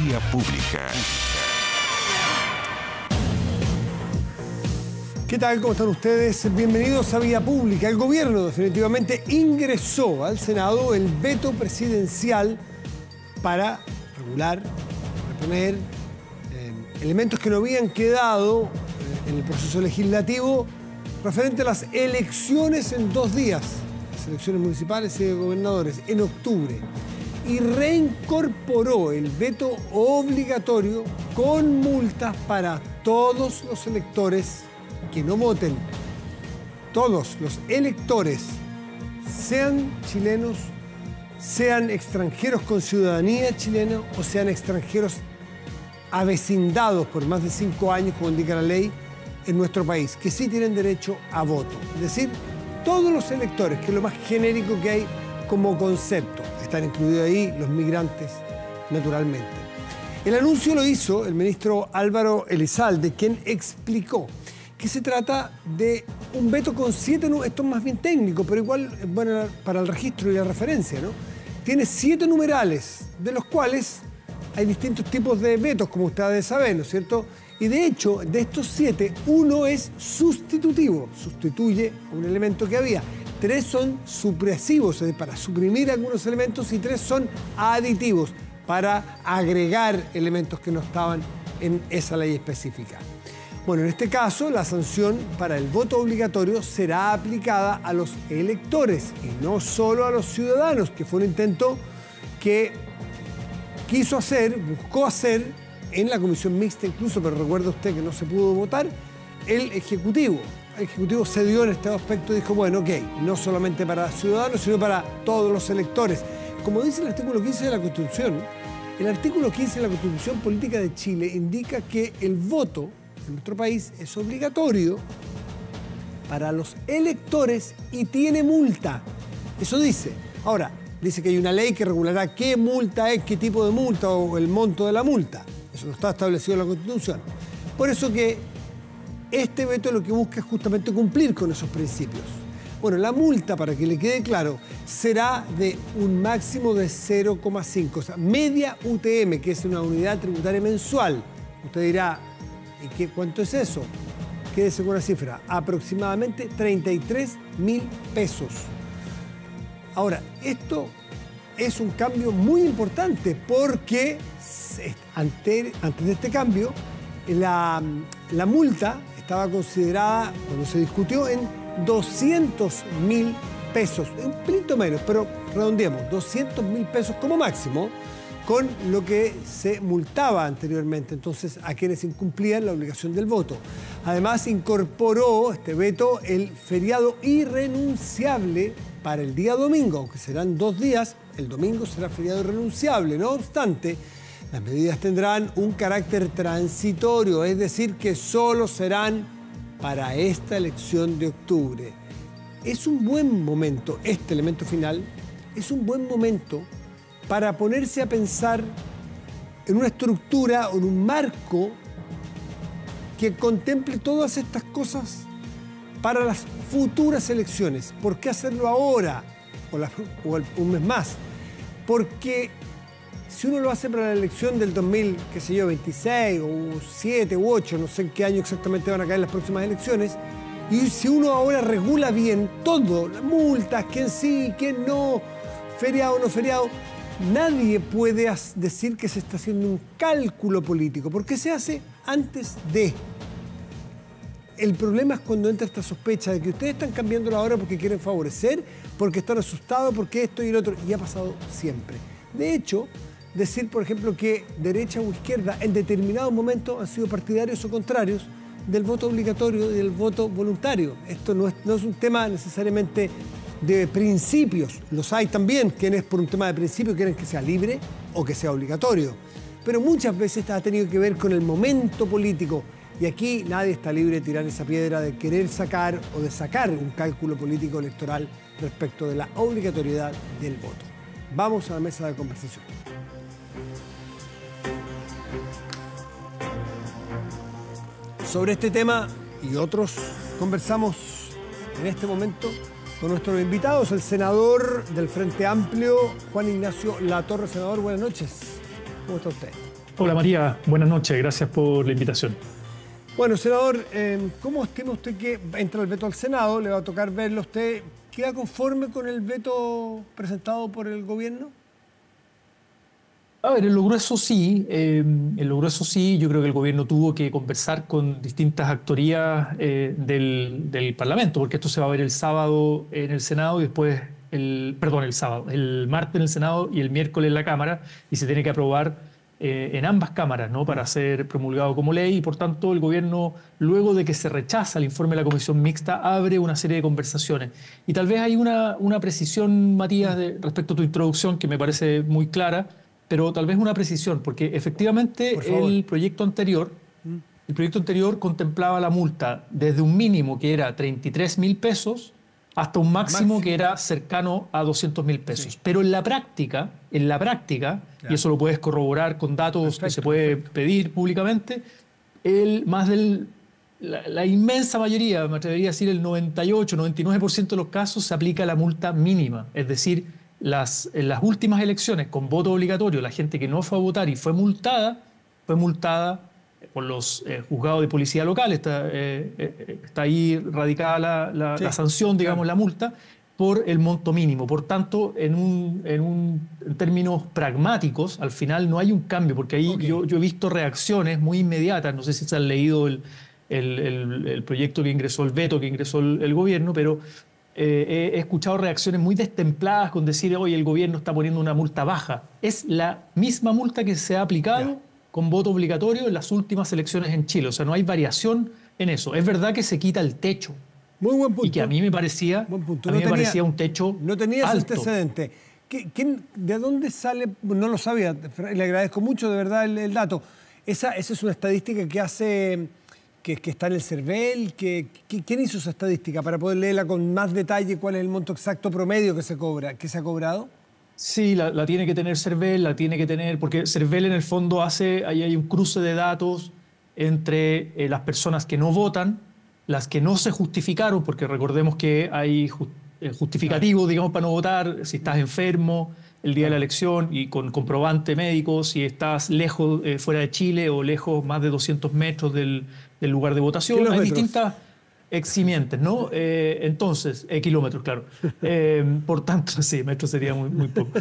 Vía Pública. ¿Qué tal? ¿Cómo están ustedes? Bienvenidos a Vía Pública. El gobierno definitivamente ingresó al Senado el veto presidencial para regular, reponer elementos que no habían quedado en el proceso legislativo referente a las elecciones en 2 días, las elecciones municipales y de gobernadores, en octubre. Y reincorporó el veto obligatorio con multas para todos los electores que no voten. Todos los electores, sean chilenos, sean extranjeros con ciudadanía chilena o sean extranjeros avecindados por más de 5 años, como indica la ley, en nuestro país, que sí tienen derecho a voto. Es decir, todos los electores, que es lo más genérico que hay como concepto. Están incluidos ahí los migrantes, naturalmente. El anuncio lo hizo el ministro Álvaro Elizalde, quien explicó que se trata de un veto con 7 números. Esto es más bien técnico, pero igual es bueno para el registro y la referencia, ¿no? Tiene 7 numerales, de los cuales hay distintos tipos de vetos, como ustedes saben, ¿no es cierto? Y de hecho, de estos 7, uno es sustitutivo, sustituye un elemento que había. 3 son supresivos, es decir, para suprimir algunos elementos, y 3 son aditivos, para agregar elementos que no estaban en esa ley específica. Bueno, en este caso, la sanción para el voto obligatorio será aplicada a los electores y no solo a los ciudadanos, que fue un intento que quiso hacer, buscó hacer en la comisión mixta incluso, pero recuerda usted que no se pudo votar, el Ejecutivo. El Ejecutivo cedió en este aspecto y dijo, bueno, ok, no solamente para ciudadanos, sino para todos los electores. Como dice el artículo 15 de la Constitución, el artículo 15 de la Constitución Política de Chile indica que el voto en nuestro país es obligatorio para los electores y tiene multa. Eso dice. Ahora, dice que hay una ley que regulará qué multa es, qué tipo de multa o el monto de la multa. Eso no está establecido en la Constitución. Por eso que este veto lo que busca es justamente cumplir con esos principios. Bueno, la multa, para que le quede claro, será de un máximo de 0,5, o sea, media UTM, que es una unidad tributaria mensual. Usted dirá, ¿y cuánto es eso? Quédese con una cifra, aproximadamente 33.000 pesos. Ahora, esto es un cambio muy importante porque antes de este cambio, la multa estaba considerada, cuando se discutió, en 200.000 pesos. Un pelito menos, pero redondeamos, 200.000 pesos como máximo, con lo que se multaba anteriormente, entonces, a quienes incumplían la obligación del voto. Además, incorporó este veto el feriado irrenunciable para el día domingo, aunque serán 2 días, el domingo será feriado irrenunciable. No obstante, las medidas tendrán un carácter transitorio, es decir, que solo serán para esta elección de octubre. Es un buen momento, este elemento final, es un buen momento para ponerse a pensar en una estructura o en un marco que contemple todas estas cosas para las futuras elecciones. ¿Por qué hacerlo ahora o un mes más? Porque si uno lo hace para la elección del 2026 o 7 u 8, no sé en qué año exactamente van a caer las próximas elecciones, y si uno ahora regula bien todo, las multas, quién sí, quién no, feriado o no feriado, nadie puede decir que se está haciendo un cálculo político, porque se hace antes de. El problema es cuando entra esta sospecha de que ustedes están cambiándolo ahora porque quieren favorecer, porque están asustados, porque esto y el otro, y ha pasado siempre. De hecho, decir, por ejemplo, que derecha o izquierda en determinados momentos han sido partidarios o contrarios del voto obligatorio y del voto voluntario. Esto no es un tema necesariamente de principios. Los hay también quienes por un tema de principio quieren que sea libre o que sea obligatorio. Pero muchas veces ha tenido que ver con el momento político. Y aquí nadie está libre de tirar esa piedra de querer sacar o de sacar un cálculo político electoral respecto de la obligatoriedad del voto. Vamos a la mesa de conversación. Sobre este tema y otros conversamos en este momento con nuestros invitados, el senador del Frente Amplio, Juan Ignacio Latorre. Senador, buenas noches. ¿Cómo está usted? Hola María, buenas noches, gracias por la invitación. Bueno, senador, ¿cómo estima usted que entra el veto al Senado? Le va a tocar verlo usted. ¿Queda conforme con el veto presentado por el gobierno? A ver, en lo grueso sí, yo creo que el gobierno tuvo que conversar con distintas actorías del Parlamento, porque esto se va a ver el sábado en el Senado y después, el martes en el Senado y el miércoles en la Cámara, y se tiene que aprobar en ambas cámaras, ¿no? Para ser promulgado como ley, y por tanto el gobierno, luego de que se rechaza el informe de la comisión mixta, abre una serie de conversaciones. Y tal vez hay una precisión, Matías, respecto a tu introducción, que me parece muy clara, pero tal vez una precisión, porque efectivamente el proyecto anterior contemplaba la multa desde un mínimo que era 33.000 pesos hasta un máximo que era cercano a 200.000 pesos. Sí. Pero en la práctica, ya. Y eso lo puedes corroborar con datos que se puede pedir públicamente, la inmensa mayoría, me atrevería a decir el 98, 99% de los casos se aplica la multa mínima. Es decir, en las últimas elecciones con voto obligatorio, la gente que no fue a votar y fue multada por los juzgados de policía local, está ahí radicada la sanción, digamos, la multa, por el monto mínimo. Por tanto, en términos pragmáticos, al final no hay un cambio, porque ahí yo he visto reacciones muy inmediatas, no sé si se han leído el proyecto que ingresó, el veto que ingresó el gobierno, pero he escuchado reacciones muy destempladas con decir, oye, el gobierno está poniendo una multa baja. Es la misma multa que se ha aplicado con voto obligatorio en las últimas elecciones en Chile. O sea, no hay variación en eso. Es verdad que se quita el techo. Muy buen punto. Y que a mí me parecía, parecía un techo No tenía ese alto. antecedente. ¿De dónde sale? No lo sabía. Le agradezco mucho, de verdad, el dato. Esa es una estadística que hace... Que está en el CERVEL. ¿Quién hizo esa estadística para poder leerla con más detalle? ¿Cuál es el monto exacto promedio que se ha cobrado? Sí, la tiene que tener CERVEL, porque CERVEL en el fondo ahí hay un cruce de datos entre las personas que no votan, las que no se justificaron, porque recordemos que hay justificativo, digamos, para no votar, si estás enfermo el día de la elección y con comprobante médico, si estás lejos, fuera de Chile o lejos más de 200 metros del lugar de votación. Hay distintas eximientes, ¿no? Entonces, kilómetros, claro. Por tanto, sí, metros sería muy poco.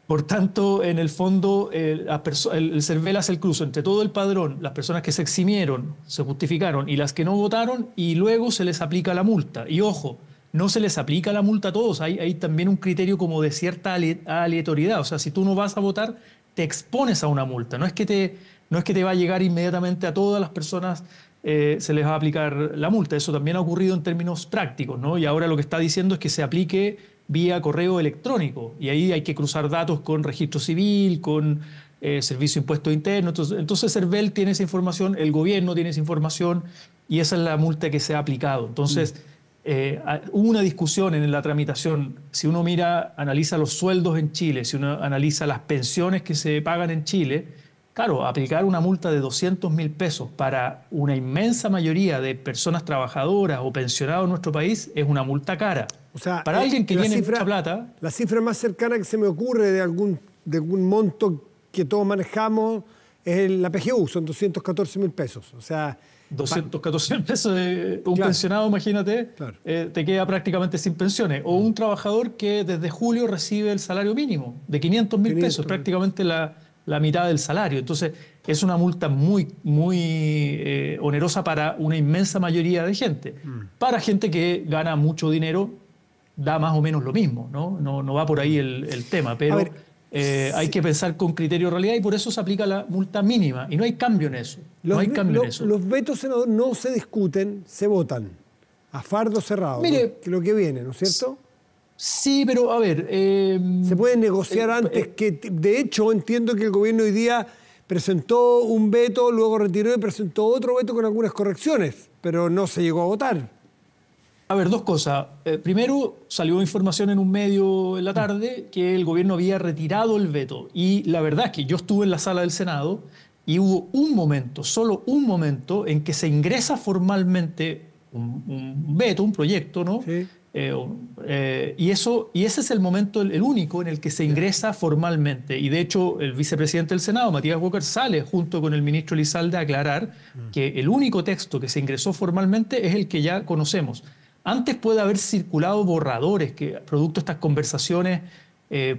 Por tanto, en el fondo, el CERVEL hace el cruce entre todo el padrón, las personas que se eximieron, se justificaron, y las que no votaron, y luego se les aplica la multa. Y ojo, no se les aplica la multa a todos, hay también un criterio como de cierta aleatoriedad. O sea, si tú no vas a votar, te expones a una multa. No es que te va a llegar inmediatamente a todas las personas, se les va a aplicar la multa. Eso también ha ocurrido en términos prácticos, ¿no? Y ahora lo que está diciendo es que se aplique vía correo electrónico. Y ahí hay que cruzar datos con registro civil, con Servicio de Impuestos Internos. Entonces CERVEL tiene esa información, el gobierno tiene esa información, y esa es la multa que se ha aplicado. Entonces, hubo una discusión en la tramitación. Si uno analiza los sueldos en Chile, si uno analiza las pensiones que se pagan en Chile, claro, aplicar una multa de 200.000 pesos para una inmensa mayoría de personas trabajadoras o pensionados en nuestro país es una multa cara. O sea, para alguien que tiene mucha plata... La cifra más cercana que se me ocurre de algún monto que todos manejamos es la PGU, son 214.000 pesos. O sea... 214.000 pesos de un pensionado, imagínate, te queda prácticamente sin pensiones. O un trabajador que desde julio recibe el salario mínimo de 500.000 pesos, prácticamente la mitad del salario. Entonces, es una multa muy onerosa para una inmensa mayoría de gente. Para gente que gana mucho dinero, da más o menos lo mismo, ¿no? No va por ahí el tema, pero... hay que pensar con criterio de realidad, y por eso se aplica la multa mínima. Y no hay cambio en eso. Los vetos, senador, no se discuten, se votan. A fardo cerrado. Mire, lo que viene, ¿no es cierto? Sí, pero a ver... se puede negociar antes. De hecho, entiendo que el gobierno hoy día presentó un veto, luego retiró y presentó otro veto con algunas correcciones, pero no se llegó a votar. A ver, dos cosas. Primero, salió información en un medio en la tarde que el gobierno había retirado el veto. Y la verdad es que yo estuve en la sala del Senado y hubo un momento, solo un momento, en que se ingresa formalmente un veto, un proyecto, ¿no? Sí. Y ese es el momento, el único en el que se ingresa formalmente. Y de hecho, el vicepresidente del Senado, Matías Walker, sale junto con el ministro Elizalde a aclarar que el único texto que se ingresó formalmente es el que ya conocemos. Antes puede haber circulado borradores que, producto de estas conversaciones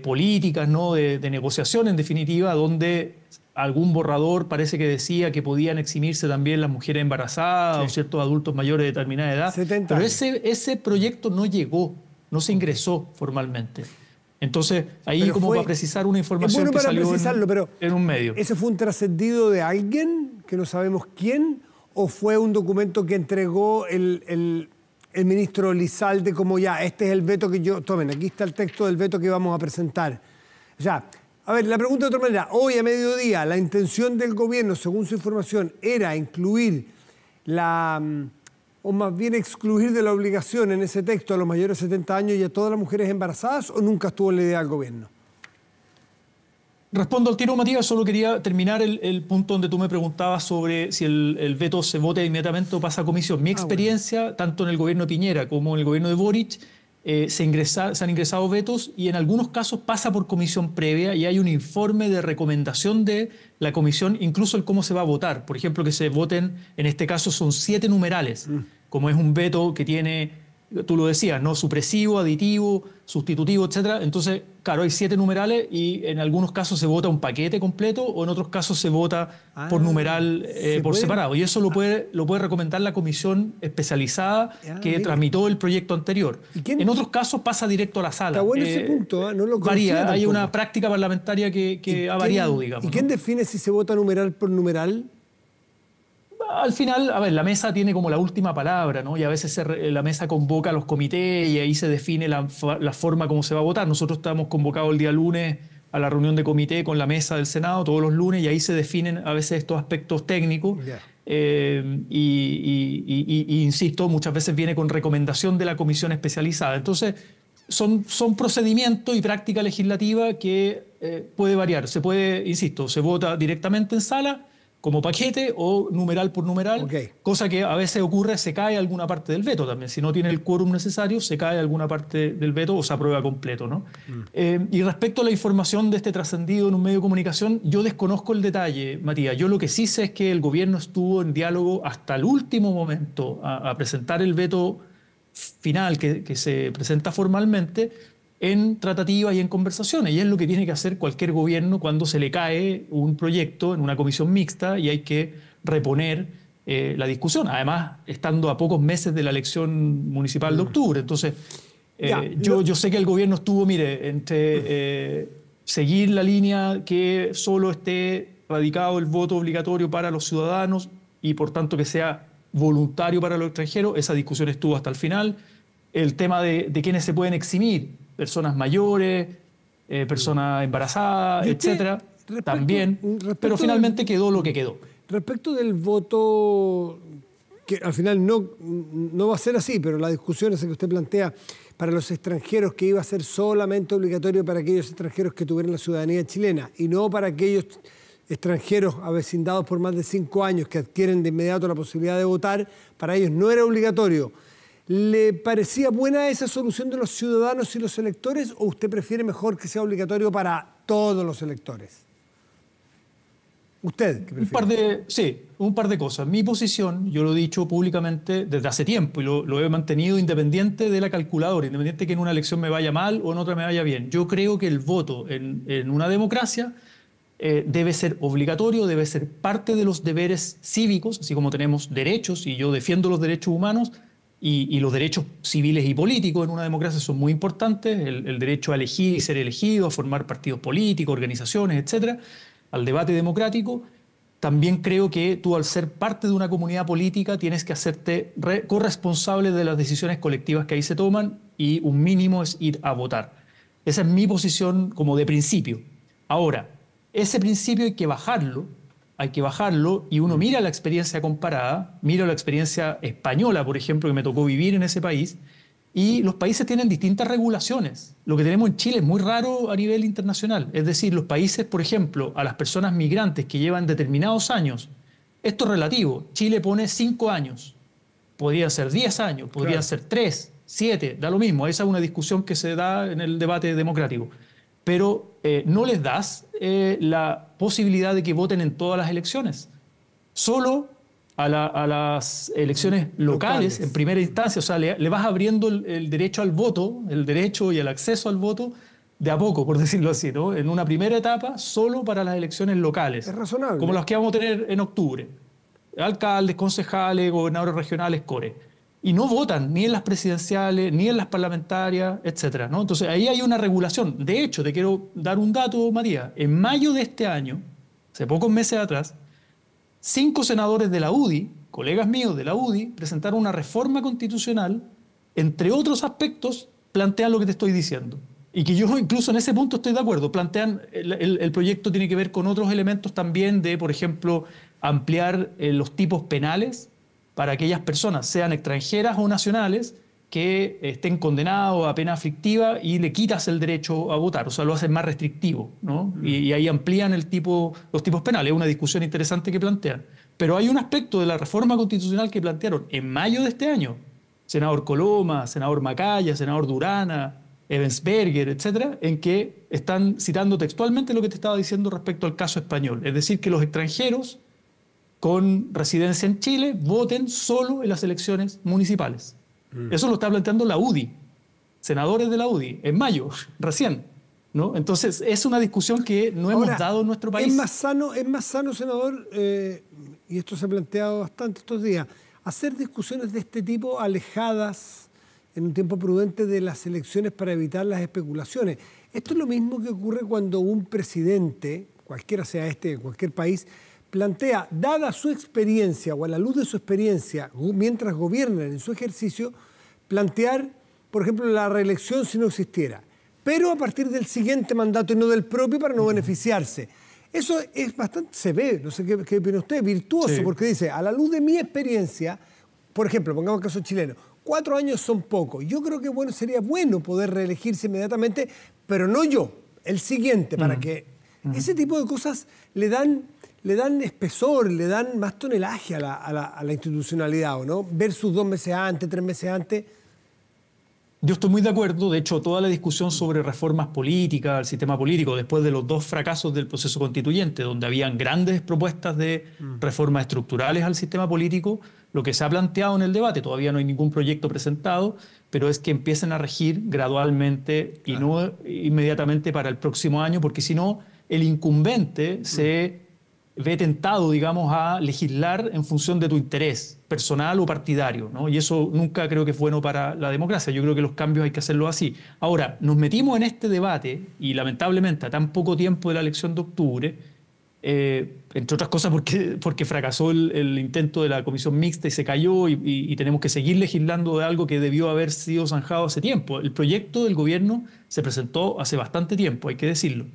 políticas, ¿no? de negociación en definitiva, donde algún borrador parece que decía que podían eximirse también las mujeres embarazadas o ciertos adultos mayores de determinada edad. 70 Pero años. ese proyecto no llegó, no se ingresó formalmente. Entonces, ahí Pero como fue- para precisar una Es información bueno que para salió precisarlo, pero en un medio. ¿ese fue un trascendido de alguien que no sabemos quién o fue un documento que entregó el ministro Elizalde como ya, este es el veto que yo... Tomen, aquí está el texto del veto que vamos a presentar. O sea, a ver, la pregunta de otra manera. Hoy a mediodía la intención del gobierno, según su información, era incluir o más bien excluir de la obligación en ese texto a los mayores de 70 años y a todas las mujeres embarazadas, o nunca estuvo en la idea del gobierno. Respondo al tiro, Matías. Solo quería terminar el punto donde tú me preguntabas sobre si el veto se vota inmediatamente o pasa a comisión. Mi experiencia, tanto en el gobierno de Piñera como en el gobierno de Boric, se han ingresado vetos y en algunos casos pasa por comisión previa y hay un informe de recomendación de la comisión, incluso el cómo se va a votar. Por ejemplo, que se voten, en este caso son 7 numerales, como es un veto que tiene, tú lo decías, ¿no? Supresivo, aditivo, sustitutivo, etcétera. Entonces, claro, hay 7 numerales y en algunos casos se vota un paquete completo o en otros casos se vota por numeral por separado. Y eso lo puede recomendar la comisión especializada que tramitó el proyecto anterior. En otros casos pasa directo a la sala. Está bueno ese punto, no lo conocía varía, hay tampoco. una práctica parlamentaria que ha variado, digamos. ¿Y quién ¿no? define si se vota numeral por numeral? Al final, a ver, la mesa tiene como la última palabra, ¿no? Y a veces la mesa convoca a los comités y ahí se define la forma como se va a votar. Nosotros estamos convocados el día lunes a la reunión de comité con la mesa del Senado todos los lunes y ahí se definen a veces estos aspectos técnicos. Ya. Y insisto, muchas veces viene con recomendación de la comisión especializada. Entonces, son procedimientos y práctica legislativa que puede variar. Se puede, insisto, se vota directamente en sala como paquete o numeral por numeral, cosa que a veces ocurre, se cae alguna parte del veto también. Si no tiene el quórum necesario, se cae alguna parte del veto o se aprueba completo, ¿no? Y respecto a la información de este trascendido en un medio de comunicación, yo desconozco el detalle, Matías. Yo lo que sí sé es que el gobierno estuvo en diálogo hasta el último momento a presentar el veto final que se presenta formalmente en tratativas y en conversaciones. Y es lo que tiene que hacer cualquier gobierno cuando se le cae un proyecto en una comisión mixta y hay que reponer la discusión. Además, estando a pocos meses de la elección municipal de octubre. Entonces, yo sé que el gobierno estuvo, mire, entre seguir la línea que solo esté radicado el voto obligatorio para los ciudadanos y por tanto que sea voluntario para los extranjeros. Esa discusión estuvo hasta el final. El tema de quienes se pueden eximir, personas mayores, personas embarazadas, etcétera, también, pero finalmente quedó lo que quedó. Respecto del voto, que al final no va a ser así, pero la discusión esa que usted plantea para los extranjeros, que iba a ser solamente obligatorio para aquellos extranjeros que tuvieran la ciudadanía chilena y no para aquellos extranjeros avecindados por más de 5 años que adquieren de inmediato la posibilidad de votar, para ellos no era obligatorio. ¿Le parecía buena esa solución de los ciudadanos y los electores o usted prefiere mejor que sea obligatorio para todos los electores? ¿Usted qué prefiere? Un par de cosas. Mi posición, yo lo he dicho públicamente desde hace tiempo y lo he mantenido independiente de la calculadora, independiente que en una elección me vaya mal o en otra me vaya bien. Yo creo que el voto en una democracia debe ser obligatorio, debe ser parte de los deberes cívicos, así como tenemos derechos y yo defiendo los derechos humanos. Y los derechos civiles y políticos en una democracia son muy importantes, el derecho a elegir y ser elegido, a formar partidos políticos, organizaciones, etcétera, al debate democrático. También creo que tú, al ser parte de una comunidad política, tienes que hacerte corresponsable de las decisiones colectivas que ahí se toman y un mínimo es ir a votar. Esa es mi posición como de principio. Ahora, ese principio hay que bajarlo y uno mira la experiencia comparada, mira la experiencia española, por ejemplo, que me tocó vivir en ese país, y los países tienen distintas regulaciones. Lo que tenemos en Chile es muy raro a nivel internacional. Es decir, los países, por ejemplo, a las personas migrantes que llevan determinados años, esto es relativo, Chile pone 5 años, podrían ser 10 años, podrían ser 3, 7, da lo mismo. Esa es una discusión que se da en el debate democrático. Pero no les das la posibilidad de que voten en todas las elecciones. Solo a las elecciones locales, en primera instancia. O sea, le vas abriendo el derecho al voto, el derecho y el acceso al voto de a poco, por decirlo así, ¿no? En una primera etapa, solo para las elecciones locales. Es razonable. Como las que vamos a tener en octubre. Alcaldes, concejales, gobernadores regionales, core. Y no votan ni en las presidenciales, ni en las parlamentarias, etcétera, ¿no? Entonces ahí hay una regulación. De hecho, te quiero dar un dato, Matías. En mayo de este año, hace pocos meses atrás, 5 senadores de la UDI, colegas míos de la UDI, presentaron una reforma constitucional, entre otros aspectos, plantean lo que te estoy diciendo. Y que yo incluso en ese punto estoy de acuerdo. Plantean, el proyecto tiene que ver con otros elementos también de, por ejemplo, ampliar los tipos penales para aquellas personas, sean extranjeras o nacionales, que estén condenados a pena aflictiva y le quitas el derecho a votar, o sea, lo hacen más restrictivo, ¿no? Y ahí amplían los tipos penales. Es una discusión interesante que plantean. Pero hay un aspecto de la reforma constitucional que plantearon en mayo de este año, senador Coloma, senador Macaya, senador Durana, Ebensberger, etcétera, en que están citando textualmente lo que te estaba diciendo respecto al caso español. Es decir, que los extranjeros con residencia en Chile voten solo en las elecciones municipales. Eso lo está planteando la UDI, senadores de la UDI, en mayo, recién, ¿no? Entonces, es una discusión que no hemos dado en nuestro país. Es más sano, senador, y esto se ha planteado bastante estos días, hacer discusiones de este tipo alejadas en un tiempo prudente de las elecciones para evitar las especulaciones. Esto es lo mismo que ocurre cuando un presidente, cualquiera sea este, en cualquier país, plantea, dada su experiencia o a la luz de su experiencia, mientras gobiernan en su ejercicio, plantear, por ejemplo, la reelección si no existiera, pero a partir del siguiente mandato y no del propio para no beneficiarse. Eso es bastante, se ve, no sé qué opina usted, virtuoso, sí. Porque dice, a la luz de mi experiencia, por ejemplo, pongamos el caso chileno, 4 años son poco. Yo creo que sería bueno poder reelegirse inmediatamente, pero no yo, el siguiente, para que ese tipo de cosas le dan espesor, le dan más tonelaje a la institucionalidad, ¿o no? Versus 2 meses antes, 3 meses antes. Yo estoy muy de acuerdo. De hecho, toda la discusión sobre reformas políticas, el sistema político, después de los 2 fracasos del proceso constituyente, donde habían grandes propuestas de reformas estructurales al sistema político, lo que se ha planteado en el debate, todavía no hay ningún proyecto presentado, pero es que empiecen a regir gradualmente y no inmediatamente para el próximo año, porque si no, el incumbente se ve tentado, digamos, a legislar en función de tu interés personal o partidario, ¿no? Y eso nunca creo que es bueno para la democracia. Yo creo que los cambios hay que hacerlos así. Ahora, nos metimos en este debate y lamentablemente a tan poco tiempo de la elección de octubre, entre otras cosas porque fracasó el intento de la comisión mixta y se cayó y tenemos que seguir legislando de algo que debió haber sido zanjado hace tiempo. El proyecto del gobierno se presentó hace bastante tiempo, hay que decirlo,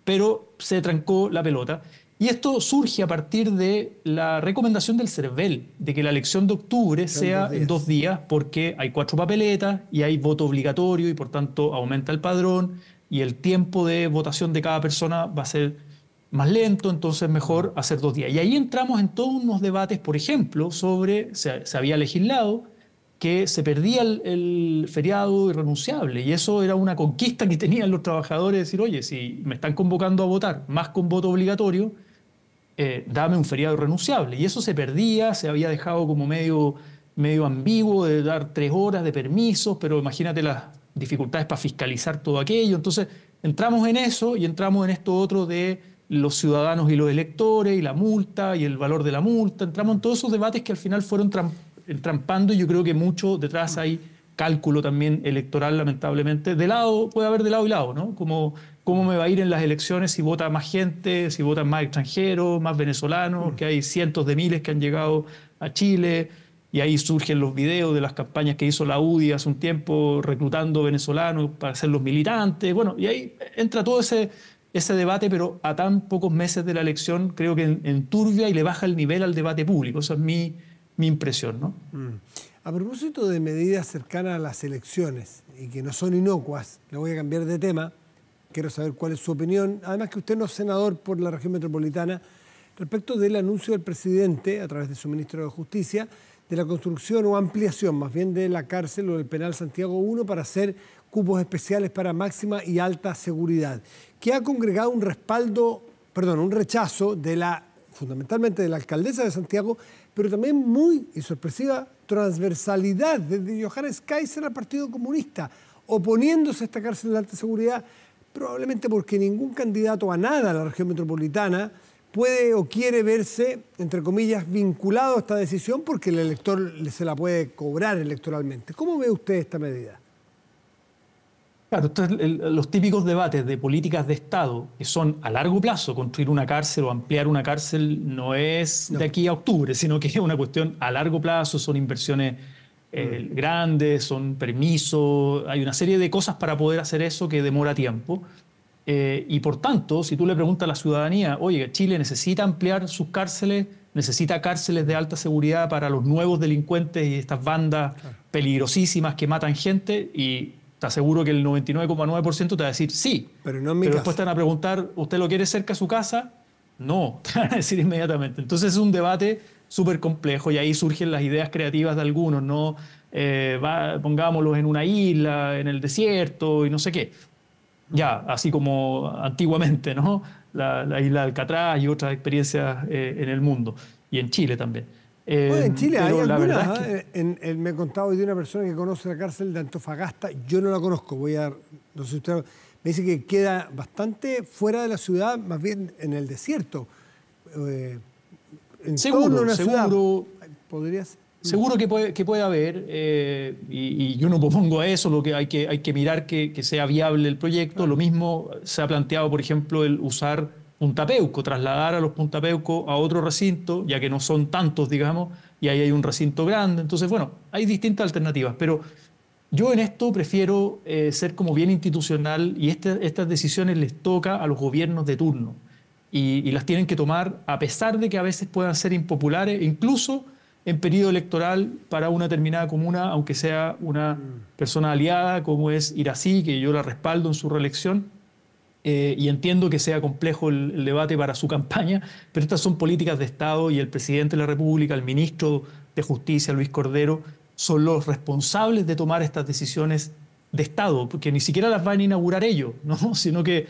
pero se trancó la pelota. Y esto surge a partir de la recomendación del CERVEL, de que la elección de octubre sea en 2 días, porque hay 4 papeletas y hay voto obligatorio y por tanto aumenta el padrón y el tiempo de votación de cada persona va a ser más lento, entonces mejor hacer 2 días. Y ahí entramos en todos unos debates, por ejemplo, sobre, se había legislado que se perdía el feriado irrenunciable, y eso era una conquista que tenían los trabajadores, de decir, oye, si me están convocando a votar más con voto obligatorio, dame un feriado irrenunciable. Y eso se perdía, se había dejado como medio ambiguo de dar 3 horas de permisos, pero imagínate las dificultades para fiscalizar todo aquello. Entonces entramos en eso y entramos en esto otro de los ciudadanos y los electores y la multa y el valor de la multa. Entramos en todos esos debates que al final fueron entrampando, y yo creo que mucho detrás hay cálculo también electoral, lamentablemente. Puede haber de lado y lado, ¿no? ¿Cómo me va a ir en las elecciones si vota más gente, si votan más extranjeros, más venezolanos, que hay cientos de miles que han llegado a Chile? Y ahí surgen los videos de las campañas que hizo la UDI hace un tiempo reclutando venezolanos para ser los militantes. Bueno, y ahí entra todo ese debate, pero a tan pocos meses de la elección creo que enturbia y le baja el nivel al debate público. Esa es mi impresión, ¿no? A propósito de medidas cercanas a las elecciones y que no son inocuas, le voy a cambiar de tema. Quiero saber cuál es su opinión, además que usted no es senador por la región metropolitana, respecto del anuncio del presidente, a través de su ministro de Justicia, de la construcción o ampliación, más bien, de la cárcel o del penal Santiago I para hacer cupos especiales para máxima y alta seguridad, que ha congregado un rechazo fundamentalmente de la alcaldesa de Santiago, pero también muy y sorpresiva transversalidad desde Johannes Kaiser al Partido Comunista, oponiéndose a esta cárcel de alta seguridad, probablemente porque ningún candidato a nada a la región metropolitana puede o quiere verse, entre comillas, vinculado a esta decisión porque el elector se la puede cobrar electoralmente. ¿Cómo ve usted esta medida? Claro, los típicos debates de políticas de Estado, que son a largo plazo, construir una cárcel o ampliar una cárcel no es de aquí a octubre, sino que es una cuestión a largo plazo, son inversiones grandes, son permisos, hay una serie de cosas para poder hacer eso que demora tiempo. Y por tanto, si tú le preguntas a la ciudadanía, oye, Chile necesita ampliar sus cárceles, necesita cárceles de alta seguridad para los nuevos delincuentes y estas bandas peligrosísimas que matan gente, y te aseguro que el 99,9% te va a decir sí. Pero no en mi casa. Después te van a preguntar, ¿usted lo quiere cerca a su casa? No, te van a decir inmediatamente. Entonces es un debate súper complejo y ahí surgen las ideas creativas de algunos, ¿no? Pongámoslos en una isla, en el desierto y no sé qué. Ya, así como antiguamente, ¿no? La isla de Alcatraz y otras experiencias en el mundo y en Chile también. Bueno, en Chile hay algunas. Es que... me he contado hoy de una persona que conoce la cárcel de Antofagasta. Yo no la conozco. No sé si usted me dice que queda bastante fuera de la ciudad, más bien en el desierto. Seguro. ¿Podría ser? Seguro que puede haber, y yo no propongo eso, lo que hay que mirar que sea viable el proyecto. Claro. Lo mismo se ha planteado, por ejemplo, el usar Punta Peuco, trasladar a los Punta Peuco a otro recinto, ya que no son tantos, digamos, y ahí hay un recinto grande. Entonces, bueno, hay distintas alternativas, pero yo en esto prefiero ser como bien institucional, y estas decisiones les toca a los gobiernos de turno, y las tienen que tomar a pesar de que a veces puedan ser impopulares, incluso en periodo electoral para una determinada comuna, aunque sea una persona aliada como es Irací, que yo la respaldo en su reelección. Y entiendo que sea complejo el debate para su campaña, pero estas son políticas de Estado y el presidente de la República, el ministro de Justicia, Luis Cordero, son los responsables de tomar estas decisiones de Estado, porque ni siquiera las van a inaugurar ellos, ¿no? Sino que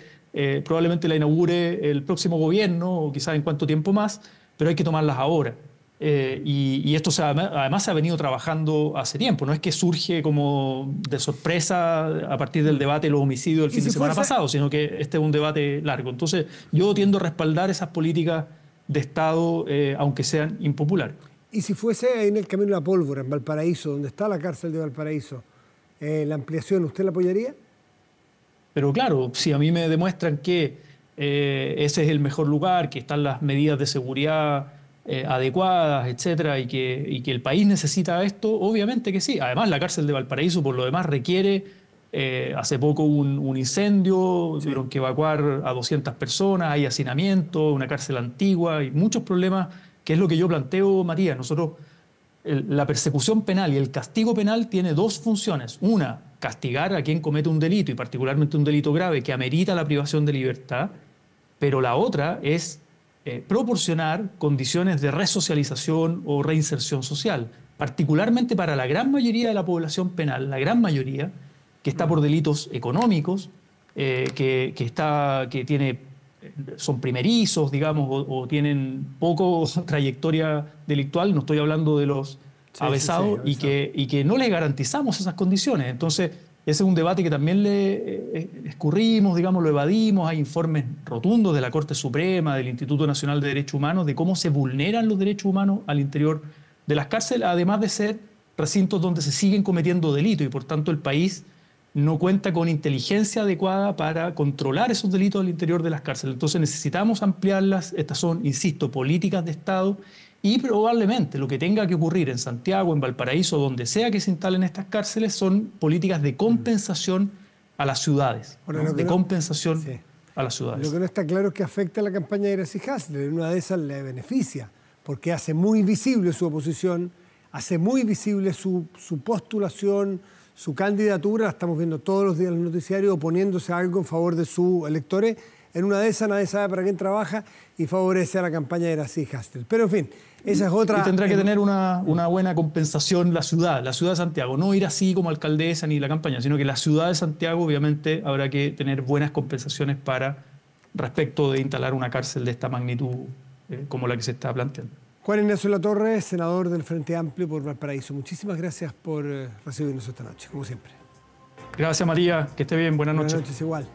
probablemente la inaugure el próximo gobierno o quizás en cuánto tiempo más, pero hay que tomarlas ahora. Y esto además se ha venido trabajando hace tiempo, no es que surge como de sorpresa a partir del debate de los homicidios del fin de semana pasado, sino que este es un debate largo. Entonces yo tiendo a respaldar esas políticas de Estado, aunque sean impopulares. Y si fuese ahí en el Camino de la Pólvora, en Valparaíso, donde está la cárcel de Valparaíso, la ampliación, ¿usted la apoyaría? Pero claro, si a mí me demuestran que ese es el mejor lugar, que están las medidas de seguridad adecuadas, etcétera, y que el país necesita esto, obviamente que sí. Además, la cárcel de Valparaíso, por lo demás, requiere, hace poco un incendio, tuvieron que evacuar a 200 personas, hay hacinamiento, una cárcel antigua y muchos problemas, que es lo que yo planteo, Matías. Nosotros, la persecución penal y el castigo penal tiene dos funciones. Una, castigar a quien comete un delito, y particularmente un delito grave que amerita la privación de libertad, pero la otra es proporcionar condiciones de resocialización o reinserción social, particularmente para la gran mayoría de la población penal, la gran mayoría, que está por delitos económicos, son primerizos, digamos, o tienen poco trayectoria delictual. No estoy hablando de los avesados, y que no les garantizamos esas condiciones. Entonces, ese es un debate que también le escurrimos, digamos, lo evadimos. Hay informes rotundos de la Corte Suprema, del Instituto Nacional de Derechos Humanos, de cómo se vulneran los derechos humanos al interior de las cárceles, además de ser recintos donde se siguen cometiendo delitos, y por tanto el país no cuenta con inteligencia adecuada para controlar esos delitos al interior de las cárceles. Entonces necesitamos ampliarlas. Estas son, insisto, políticas de Estado, y probablemente lo que tenga que ocurrir en Santiago, en Valparaíso, donde sea que se instalen estas cárceles, son políticas de compensación a las ciudades. Bueno, ¿no? Compensación a las ciudades. Lo que no está claro es que afecta a la campaña de Iracy Hasler. Una de esas le beneficia, porque hace muy visible su oposición, hace muy visible su postulación, su candidatura. La estamos viendo todos los días en los noticiarios oponiéndose a algo en favor de sus electores. En una de esas nadie sabe para quién trabaja y favorece a la campaña de Gracie Hastel. Pero en fin, esa es otra... Y tendrá que tener una buena compensación la ciudad de Santiago. No ir así como alcaldesa ni la campaña, sino que la ciudad de Santiago obviamente habrá que tener buenas compensaciones para respecto de instalar una cárcel de esta magnitud como la que se está planteando. Juan Ignacio Latorre, senador del Frente Amplio por Valparaíso. Muchísimas gracias por recibirnos esta noche, como siempre. Gracias, María. Que esté bien. Buenas noches. Buenas noches, igual.